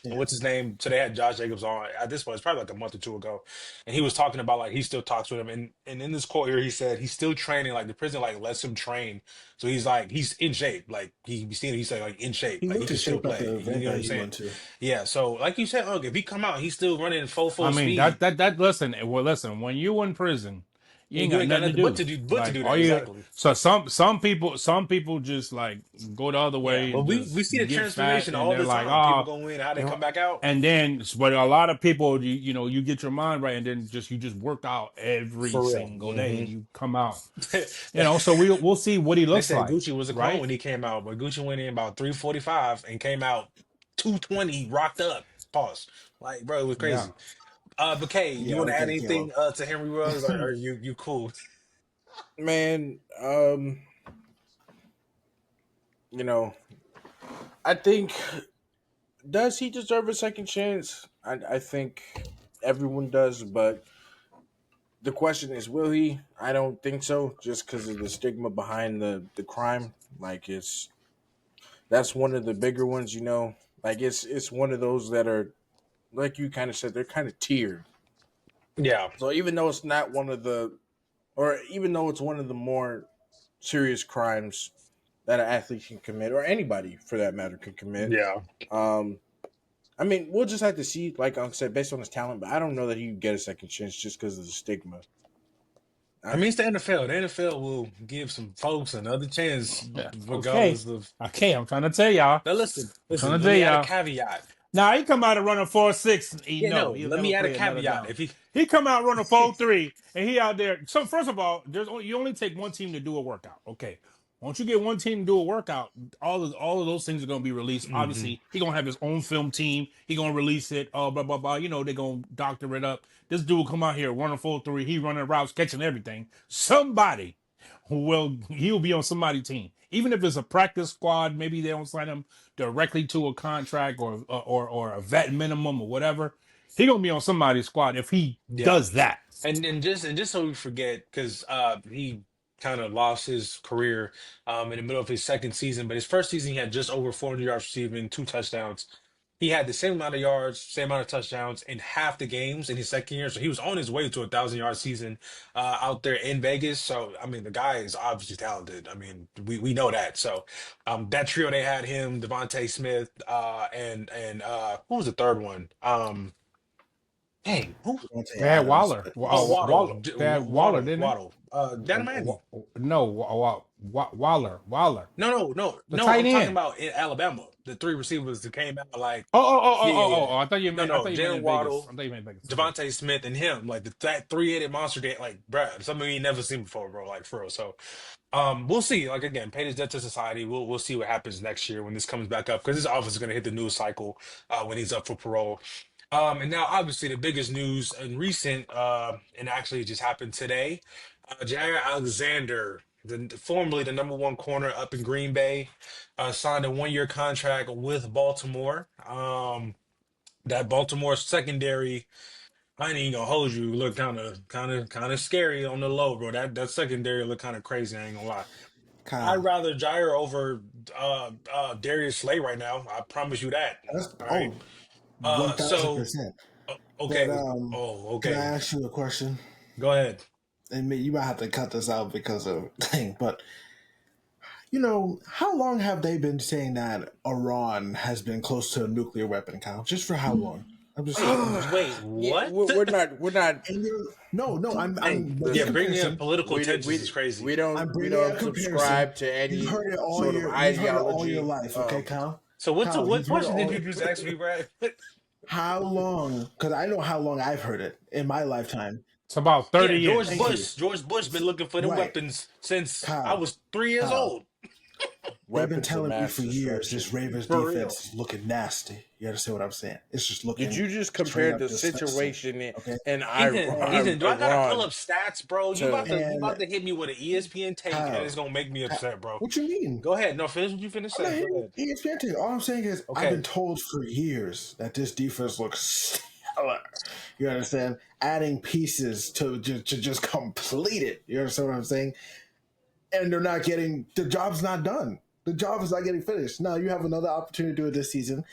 yeah. what's his name. So they had Josh Jacobs on at this point. It's probably like a month or two ago, and he was talking about like he still talks with him. And in this quote here, he said he's still training. Like the prison like lets him train, so he's like he's in shape. Like he seen he said like in shape, He like he looked in can still shape at the play. You event know what that I'm he saying? went to. Yeah. So like you said, look, if he come out, he's still running I full mean speed. that listen. Well, listen. When you in prison, you ain't You got ain't got nothing to nothing but do. to do Like that all you. exactly. So some people just like go the other Yeah, way but and we just see the get fat, transformation and all they're the like, time. People oh, go in, how they you come know. back out. And then, but a lot of people, you get your mind right, and then you just work out every For real. single day, Hmm. and you come out. So we'll see what he They looks said like, Gucci was a clone right? when he came out, but Gucci went in about 345 and came out 220, rocked up. Pause. Like, bro, it was Yeah. crazy. But Kay, you Yeah, want to add okay, anything Caleb. to Henry Ruggs, or are you cool? Man, you know, I think, does he deserve a second chance? I think everyone does, but the question is, will he? I don't think so, just because of the stigma behind the crime. Like that's one of the bigger ones. Like it's one of those that are, like you kind of said, they're kind of tiered. Yeah, So even though it's not one of the, or even though it's one of the more serious crimes that an athlete can commit, or anybody for that matter can commit. yeah. Um, I mean, we'll just have to see, like I said, based on his talent. But I don't know that he would get a second chance just because of the stigma. I I, mean, it's the NFL. The NFL will give some folks another chance, Yeah. Okay. regardless of. Okay. I'm trying to tell y'all. Now, listen, I'm trying listen. to Let tell me add a y'all. caveat. Now he come out and run a 4.6. Yeah, no. He'll Let never me add a play another caveat. down. If he, He come out run a 4.3, and he out there. So first of all, you only take one team to do a workout. Okay, once you get one team to do a workout, all of those things are gonna be released. Mhm. Obviously, he gonna have his own film team. He gonna release it. Oh, blah blah blah. They gonna doctor it up. This dude come out here running 4.3. He running routes, catching everything. Somebody he'll be on somebody's team. Even if it's a practice squad, maybe they don't sign him directly to a contract or a vet minimum or whatever. He gonna be on somebody's squad if he Yeah. does that. And just so we forget, because he kind of lost his career in the middle of his second season. But his first season, he had just over 400 yards receiving, 2 touchdowns. He had the same amount of yards, same amount of touchdowns in half the games in his second year. So he was on his way to 1,000 yard season out there in Vegas. So I mean, the guy is obviously talented. I mean, we know that. So that trio they had him, Devontae Smith, and who was the third one? Dang, who? Devontae They had Adams, Waller. but Oh, Waddle, They had Waller, didn't they? Down Miami. No, Waller. The No. tight I'm talking end. about in Alabama. The three receivers that came out like, Oh. I thought you no, meant. I no, thought you meant Jalen in Vegas. Waddle, I thought you meant Vegas. Okay. Devontae Smith, and him, like that three-headed monster game, like, bruh, something we ain't never seen before, bro, like for real. So, we'll see. Like again, paid his debt to society. We'll see what happens next year when this comes back up because his office is gonna hit the news cycle when he's up for parole. And now obviously the biggest news in recent, and actually it just happened today. Jair Alexander, formerly the number one corner up in Green Bay, signed a 1 year contract with Baltimore. That Baltimore secondary, I ain't even gonna hold you, look kind of scary on the low, bro. That secondary look kind of crazy. I ain't gonna lie. I'd Kyle. rather Jair over Darius Slay right now. I promise you that. That's All right. So 1,000%. okay. But Oh, can I okay. ask you a question? Go ahead. And you might have to cut this out because of thing, but how long have they been saying that Iran has been close to a nuclear weapon, Kyle? Just for how long? I'm just Wait, Yeah, what? we're not. and no, Hey, I'm yeah, making a Listen, bringing in comparison. political we don't- tensions is crazy. I'm we bringing up don't comparison. subscribe to any sort of You've heard it all your ideology. life, okay, Kyle? So Kyle, what you've heard it question did all. you just ask me, Brad? How long? Because I know how long I've heard it in my lifetime. It's about Yeah, 30 years. Thank you. George Bush been looking for them Right, weapons since I Kyle. was 3 years Kyle. old. They've been Weapons of telling me mass for years destruction. this Ravens For real. defense is looking nasty. You understand what I'm saying? It's just looking Did you just straight compare up the disgusting. situation Okay, in And Do I gotta pull Iran up stats, bro? to You and about to hit me with an ESPN take, and it's Kyle, gonna make me upset, bro. what you mean? Go ahead. No, finish what you finish I'm not saying. Go hitting ahead. ESPN thing. All I'm saying is I've been Okay. told for years that this defense looks stellar. You understand? Adding pieces to just complete it. You understand what I'm saying? And they're not getting the job's not done. The job is not getting finished. Now you have another opportunity to do it this season.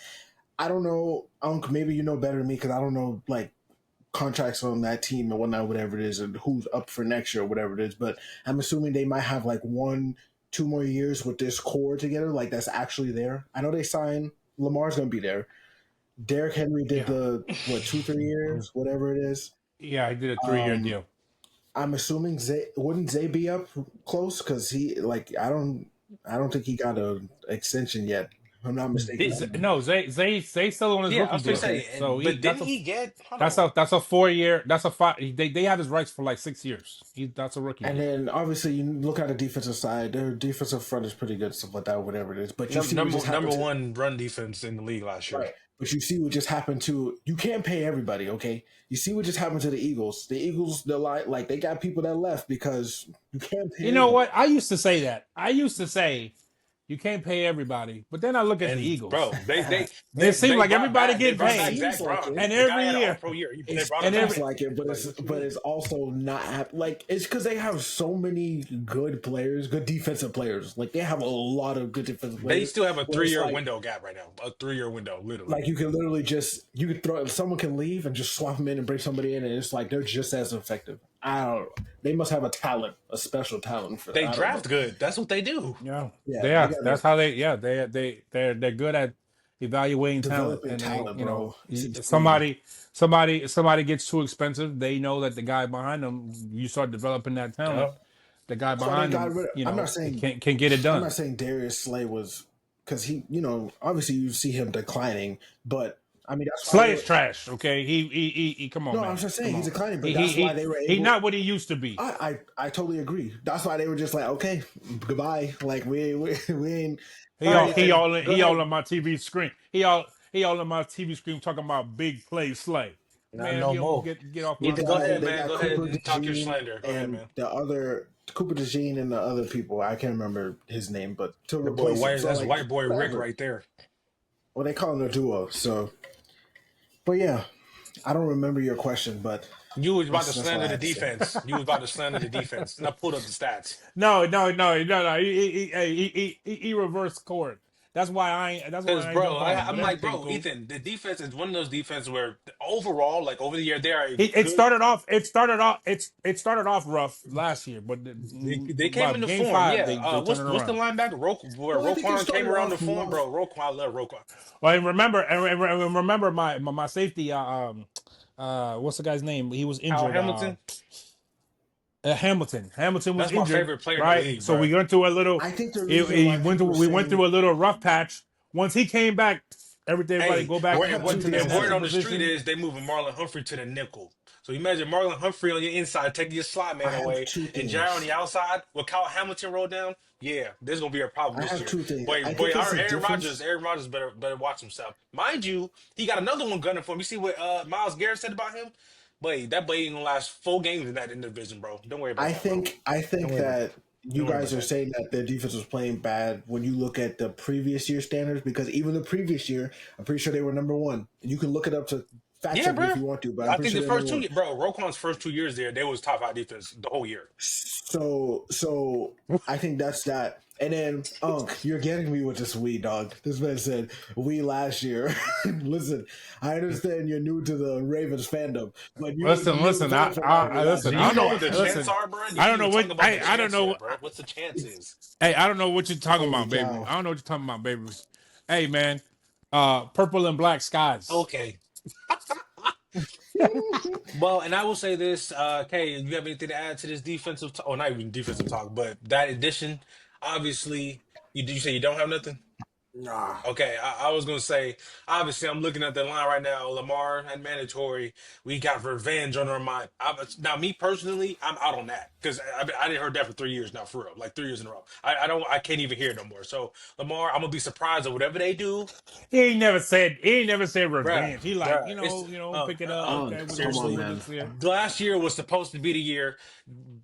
I don't know. Maybe you know better than me because I don't know like contracts on that team and whatnot, whatever it is, and who's up for next year or whatever it is. But I'm assuming they might have like 1, 2 more years with this core together. Like that's actually there. I know they signed Lamar's going to be there. Derrick Henry did Yeah. the 2, 3 years, whatever it is. Yeah, I did a 3 year deal. I'm assuming wouldn't Zay be up close because he like I don't think he got an extension yet. If I'm not mistaken. No, Zay still on his Yeah, I rookie was gonna deal. say, So but didn't that's he get? Hold that's on. a 4 year. That's a 5. They have his rights for like 6 years. That's a rookie And deal. then obviously you look at the defensive side. Their defensive front is pretty good, stuff like that, whatever it is. But you see what just happened Number to one run defense in the league last year. right. But you see what just happened to you can't pay everybody, okay? You see what just happened to the Eagles. The Eagles, they're like they got people that left because you can't pay. You know what? I used to say that. I used to say you can't pay everybody, but then I look at the And Eagles. bro, It seems like brought everybody back, get brought back paid. Zach Seems like Brown. it. And The every guy had an year, all-pro year. They It brought him seems back. like it, but Like, what you mean? it's also not like it's because they have so many good players, good defensive players. Like they have a lot of good defensive players. They still have a where it's 3 year like, window gap right now. A 3 year window, literally. like you can literally you could throw someone can leave and just swap them in and bring somebody in, and it's like they're just as effective. I don't. They must have a special talent for that. They I don't draft know. good. That's what they do. yeah, Yeah, they they are. got That's how they. Yeah, they're good at evaluating talent, developing and talent, bro. It's somebody gets too expensive. They know that the guy behind them. You start developing that talent. Yup. The guy That's why they behind got them, rid of. I'm not saying can get it I'm done. not saying Darius Slay was because he, obviously you see him declining, but I mean that's why Slay is trash. Okay, he come on, no, man. I'm just saying Come he's on. declining, but that's why they were able. He not what he used to be. I totally agree. That's why they were just like, okay, goodbye. Like we ain't. He all on my TV screen. He all on my TV screen talking about big play Slay. Not Man, no more. get off my Either go ahead, They man. got Go ahead Cooper and talk your DeJean slander. Go ahead, and man. the other Cooper DeJean and the other people. I can't remember his name, but to That boy, replace him, so that's like, white boy Rick whatever. right there. Well, they call him a duo. So, but yeah, I don't remember your question, but You was about to That's all slander I the had to say. defense. You was about to slander the defense, and I pulled up the stats. No. He reversed court. That's why I ain't. That's why Because, I ain't bro, jump on him. I'm But like, everything bro, cool. Ethan, the defense is one of those defenses where overall, like over the year, they are a It good. started off. It started off rough last year, but They came by into game form, five, yeah. they turned it What's the around. linebacker? Where Well, I think it Roquan came started around the off form, rough. bro. Roquan, I love Roquan. Well, and remember my safety. What's the guy's name? He was Kyle injured. Hamilton, Hamilton. Hamilton was that's my injured, favorite player in the right? league, So bro. we went through a little. I think the reason why people are We went saying through a little rough patch. Once he came back, everybody Hey, go back I have two to their things to and word say. natural on the street position. is they moving Marlon Humphrey to the nickel. So you imagine Marlon Humphrey on your inside taking your slot I man have away, two and Jair on things. the outside with Kyle Hamilton rolled down. Yeah, there's gonna be a problem I this have year. two things. Boy, I boy, think it's our a difference. Aaron Rodgers better watch himself. Mind you, he got another one gunning for him. You see what Myles Garrett said about him? Boy, that boy ain't gonna last 4 games in that division, bro. Don't worry about that, bro. I Don't think worry about that you don't worry about guys are that. saying that their defense was playing bad when you look at the previous year standards, because even the previous year, I'm pretty sure they were number one. And you can look it up to fact Yeah, check me bro. if you want to, but I'm I pretty think sure the they're number first one. bro, Roquan's first 2 years there, they was top 5 defense the whole year. So I think that's that. And then you're getting me with this we dog. This man said we last year. Listen, I understand you're new to the Ravens fandom, but you were Listen. voting for Miami last Do Listen. I you year. don't know know. what the chants Listen. are, bro? You I didn't don't know even what. talk about the Hey, I don't chants know. yet, bro. What's the chances? Hey, I don't know what you're talking Holy about, baby. cow. I don't know what you're talking about, baby. Hey, man. Purple and black skies. Okay. Well, and I will say this, Kay, you have anything to add to this defensive talk? Or not even defensive talk, but that addition, obviously, you say you don't have nothing? Nah. Okay, I was gonna say, obviously, I'm looking at the line right now. Lamar and mandatory. We got revenge on our mind. Now, me personally, I'm out on that because I didn't heard that for 3 years now, for real, like 3 years in a row. I can't even hear it no more. So Lamar, I'm gonna be surprised at whatever they do, He ain't never said bruh, revenge. He like, bruh. It's pick it up. Okay, we're gonna Come on, do seriously. it man. this year. Last year was supposed to be the year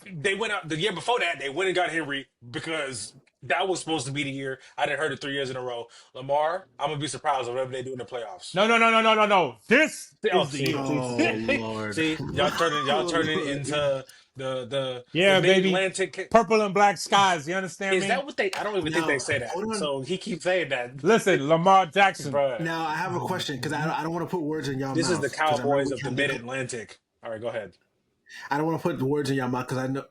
they went out. The year before that, they went and got Henry because that was supposed to be the year. I didn't heard it 3 years in a row. Lamar, I'm gonna be surprised at whatever they do in the playoffs. No. This Oh, is the see, year. see, Oh see, Lord. see, y'all turning into the Yeah, Mid baby. Atlantic. Purple and black skies. You understand Is me? that what they? I don't even think they Now, say that. hold on. So he keeps saying that, Listen, Lamar Jackson. bruh. Now I have a question because I don't want to put words in your This is the mouth because I know Cowboys we're of the trying to Mid get. Atlantic. All right, go ahead. I don't want to put words in your mouth because I know.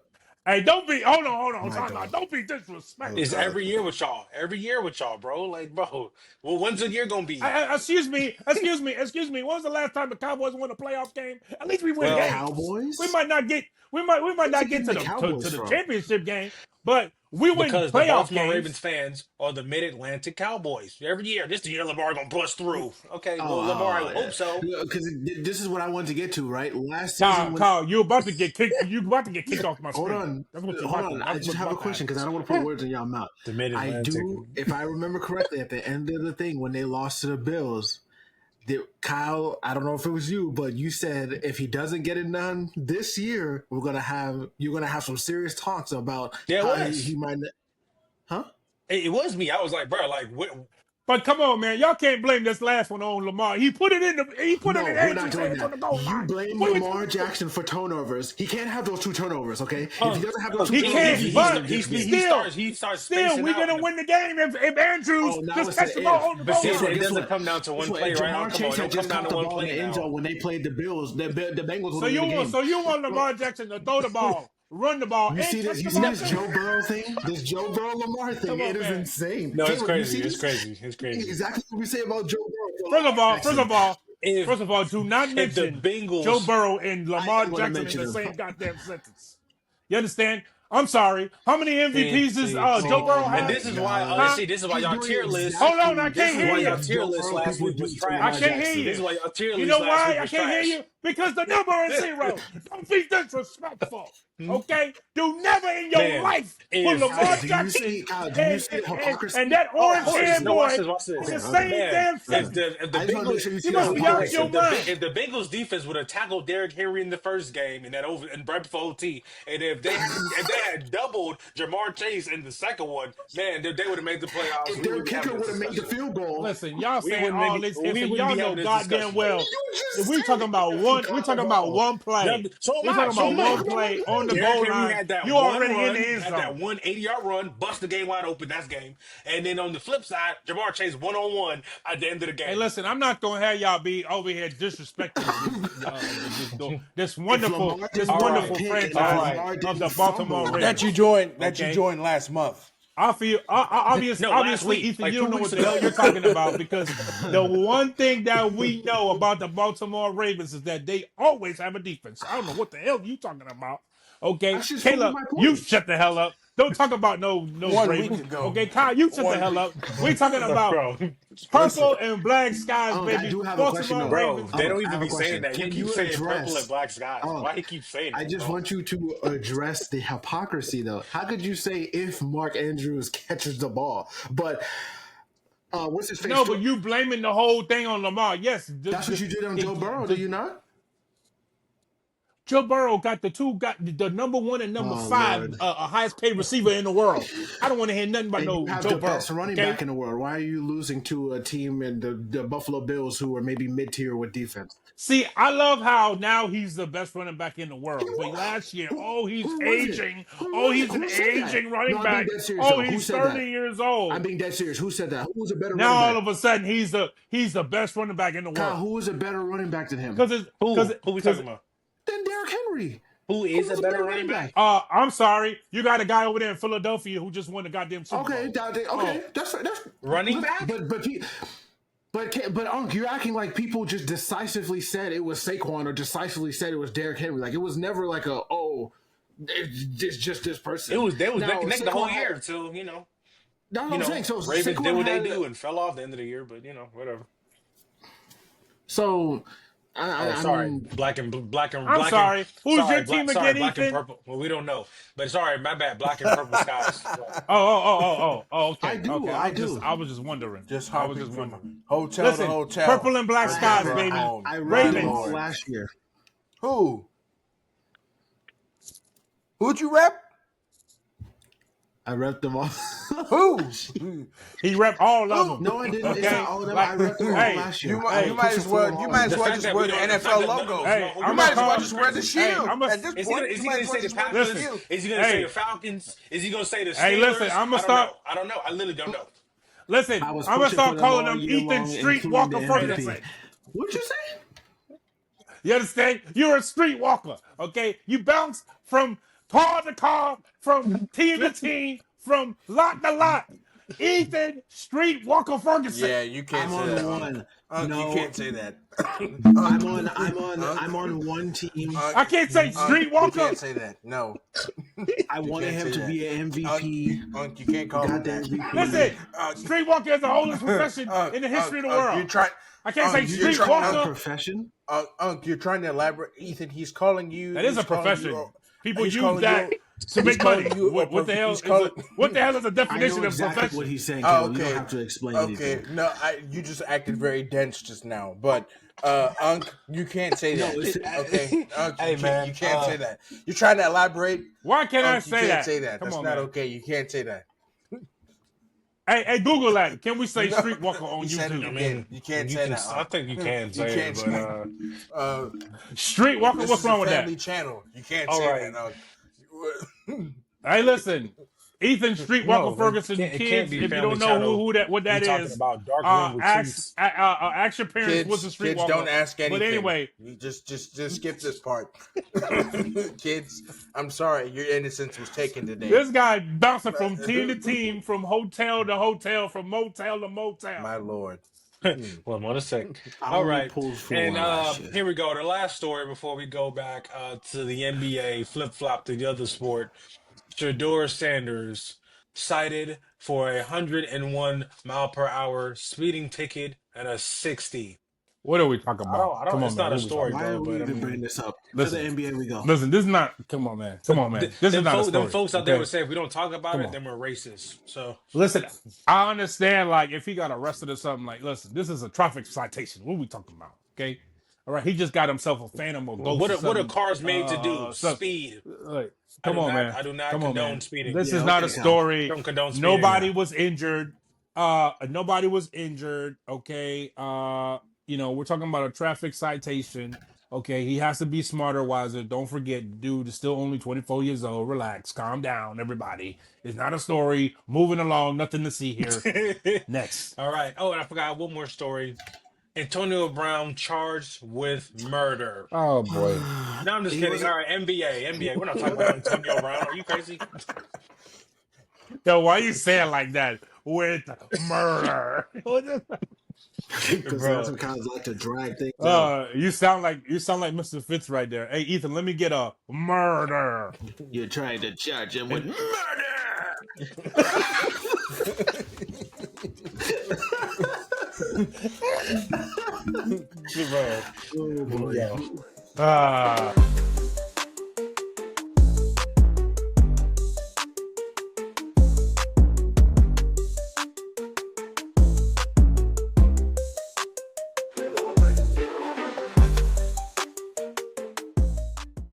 Hey, don't be. Hold on. My Time out. dog. Don't be Oh It's disrespectful. God. every year with y'all. Every year with y'all, bro. Like, bro. Well, when's the year gonna be? Excuse me. When was the last time the Cowboys won a playoff game? At least we win The Well, games. We Cowboys? might not get. We might Where's he not get getting to the Cowboys the from? championship game, but we win because the playoff Baltimore Ravens games. fans are the Mid Atlantic Cowboys. Every year, this the year Lamar gonna bust through. Okay, well, Lamar, I Oh, would hope so. because this is what I wanted to get to. Right, last season when Kyle, you about to get kicked. You about to get kicked off my hold screen. on, That's what you're hold about to. on. I That's just what's have a about to question happen. because I don't want to put words in your mouth. The Mid I Atlantic. do, if I remember correctly, at the end of the thing when they lost to the Bills, Kyle, I don't know if it was you, but you said if he doesn't get it done this year, you're gonna have some serious talks about Yeah, it how was. he might. Huh? It was me. I was like, bro, like, what? But come on, man, y'all can't blame this last one on Lamar. He put it in No, we're not Andrew's doing hands on that. the goal You line. blame What are you Lamar talking about? Jackson for turnovers. He can't have those two turnovers, okay? If he Punk, doesn't have those punk. two He turnovers, can't. he But loses this game. He starts still, spacing we're out. gonna win the game if Andrews Oh, now just it's an catch the if. ball on the But goal see, Guess what? it line. Guess doesn't what? come down to Guess one what? play, If right? Oh, Jamar come on, Chase it had don't come just down caught to the one ball in play the end now. zone when they played the Bills, the Bengals would have won the game. So you want Lamar Jackson to throw the ball, run the ball, You and see this? catch You the see ball this too? Joe Burrow thing? This Joe Burrow Lamar thing? Come It on, is man. insane. No, it's Caleb, you crazy. see It's this? crazy. It's crazy. Exactly what we say about Joe Burrow for First Lamar of all, Jackson. If do not if the mention Joe Bengals, Burrow and I Lamar am going to Jackson in mention the him. same goddamn sentence. You understand? I'm sorry. How many MVPs does Joe see, Burrow Oh and my have? this is why, Huh? God. this is why He's y'all doing tier list. Hold on, I exactly This can't is hear why what y'all you. tier Joe list Burrow last people week do was to I Lamar trash. can't hear Jackson. This is you. why y'all tier You list know last why week I was can't hear trash. you? Because the number is zero. Don't be disrespectful. Okay? Do never in your Man, life put if Kyle, Lamar do you Jackson see? Kyle, do you and see the and hypocrisy? that oh, of orange Kyle, course, haired no, listen. watch boy this, watch in this. the Okay, okay. same Man, damn Listen. if the I just want to make Bengals, sure you You see the must be hold on, out wait, hypocrisy. your mind. if the Bengals defense would have tackled Derrick Henry in the first game and that over and right before OT, and if they had doubled Jamar Chase in the second one, man, they would have made the playoffs. If We their wouldn't be having kicker this would have made the discussion. field goal, Listen, y'all saying all this, and We so wouldn't y'all be know having this goddamn discussion. well you if just we talking said about think We're on the talking about ball. one play. So am We're I. talking So about am I. one play on the Derrick goal Henry line. had that You one already in the run, end had that zone. 180-yard run, bust the game wide open. That's game. And then on the flip side, Jamar Chase 1-on-1 at the end of the Hey, game. listen, I'm not gonna have y'all be over here disrespecting this If wonderful Lamar didn't All drop a right. pick and if All franchise right. Lamar of the didn't Baltimore fumble, that you Ravens. joined Okay, last month. I feel No, last obviously, week, Ethan, like you two don't know weeks what the hell ago. you're talking about because the one thing that we know about the Baltimore Ravens is that they always have a defense. I don't know what the hell you talking about. Okay, that's just proving Caleb, my you point. shut the hell up. Don't talk about no 1 week Ravens. ago. Okay, Kyle, you shut the 1 hell week up. ago. We're talking about Bro. Listen, purple and black skies, I baby. do have a question Baltimore though. Bro, Ravens. they don't I even have a be saying question. that. You Can keep you saying purple and address? black skies. Oh, Why you keep saying I that, just bro? want you to address the hypocrisy though. How could you say if Mark Andrews catches the ball, but what's his face? No, but you blaming the whole thing on Lamar. Yes, That's what you did on Joe Burrow, do you not? Joe Burrow got the number one and number Oh five Lord. highest paid receiver in the world. I don't want to hear nothing about And you no have Joe the Burrow. best running Okay, back in the world. Why are you losing to a team in the Buffalo Bills who are maybe mid tier with defense? see, I love how now he's the best running back in the world. But last year, he's Who was it? aging. Oh, he's an Who said that? aging No, running I'm being back. dead serious Oh, though. Who he's said 30 that? years I'm old. being dead serious. Who said that? Who was a better Now running all back? of a sudden he's the best running back in the Kyle, world who was a better running back than him? because it's Who? Who we talking about? Than Derrick Henry. Who Who is a was a better better running running back? back? I'm sorry, you got a guy over there in Philadelphia who just won the goddamn Super Bowl. Okay, Oh, that's Running back? but Unc, you're acting like people just decisively said it was Saquon or decisively said it was Derrick Henry. Like it was never like it's just this person. They was Now, neck the whole Saquon year had, until, that's what I'm saying. So Ravens did Saquon what they had do and fell off the end of the year, but whatever. so Oh, I sorry, mean I'm sorry. Who's your team again, black and Ethan? purple. Well, we don't know, but sorry, my bad. Black and purple skies. Okay. Okay. I do. I was just wondering. just I was hopping just from wondering. hotel Listen, to hotel. purple and black skies, Never baby. home. I My read them all Lord. last year. Who'd you rep? I repped them all. Who? He rep all of them. No, I didn't. It's Okay. not all of them. Like, I repped them all hey, last year. You might as well just wear the NFL logo. Hey, You I'm might as gonna well call- just wear the Hey, shield. I'm a- At this Is he point, gonna, is you he might gonna as well say the just wear the Packers? shield. Is he gonna say the Falcons? Is he gonna say the Steelers? Hey, listen, I'ma start- I don't know. I literally don't know. Listen, I I'm was gonna pushing start for them calling all him year Ethan long, Streetwalker including the MVP. Ferguson. What'd you say? You understand? You're a streetwalker, okay? You bounce from car to car, from team to team, from lot to lot. Ethan Streetwalker Ferguson. Yeah, you can't I'm say on that. one. You No, can't say that. I'm on one team. I can't say You Streetwalker. can't say that. No. I wanted can't him say to that. be an MVP. You can't call him Got the that. MVP. Listen, streetwalker is the oldest profession in the history of the world. You're trying. I can't say you're trying- A streetwalker. profession. You're trying to elaborate. Ethan, he's calling you. That is a he's calling profession. you People he's use calling that you- to make money. calling you What the hell? he's calling- What the hell is the I definition know of exactly profession? what he's saying. Oh, Caleb. You okay. don't have to explain Okay, anything. no, you just acted very dense just now, but Unc, you can't say that. Okay, Unc, Hey, man, you can't say that. You're trying to elaborate. Why can't I Unc, you say can't that? say that. Come That's on, not man. okay. You can't say that. Hey, Google that. Can we say No, streetwalker on he said it YouTube? again. You can't say that. I think you can You say can't it, say but Streetwalker, This what's is a wrong with family that? channel. You can't All say right. that. Unc. Hey, listen. Ethan Streetwalker No, Ferguson, it can't kids, be if you Family don't know Channel. what that We talking is, about dark room retreats. ask your parents what's a Kids streetwalker. don't ask anything. But anyway, you just skip this part. Kids, I'm sorry, your innocence was taken today. this guy bouncing from team to team, from hotel to hotel, from motel to motel. My lord. One more second. I All only right. pulled for And one last year. here we go. The last story before we go back to the NBA, flip flop to the other sport. Shador Sanders cited for 101-mile-per-hour speeding ticket and a 60. What are we talking about? I don't. Come on, It's man. not a What are we story, Why bro. are we But I even mean, bringing this up? Listen. To the NBA we go. Listen, this is not. Come on, man. Come on, man. This is not a story. them folks out there okay? would say if we don't talk about Come it, on. then we're racist. So Listen, I understand. Like, if he got arrested or something, like, listen, this is a traffic citation. What are we talking about? Okay, all right. He just got himself a Phantom or Ghost. what or are something. cars made to do? So- Speed. Like, I come do on, not- man. I do not Come on, condone man. speeding. This Yeah, is not a okay, Cal. story. Don't condone speeding. Nobody was injured. Nobody was injured. Okay. You know, we're talking about a traffic citation. Okay, he has to be smarter, wiser. Don't forget, dude is still only 24 years old. Relax, calm down, everybody. It's not a story. Moving along, nothing to see here. Next. All right. Oh, and I forgot one more story. Antonio Brown charged with murder. Oh boy. No, I'm just He kidding. All wasn't. right, NBA. We're not talking about Antonio Brown. Are you crazy? Yo, why you say it like that? With murder. Because that's Bro. what kind of like to drag things out. You sound like Mr. Fitz right there. Hey Ethan, let me get a murder. You're trying to charge him with murder. Bro. Oh boy. Ah.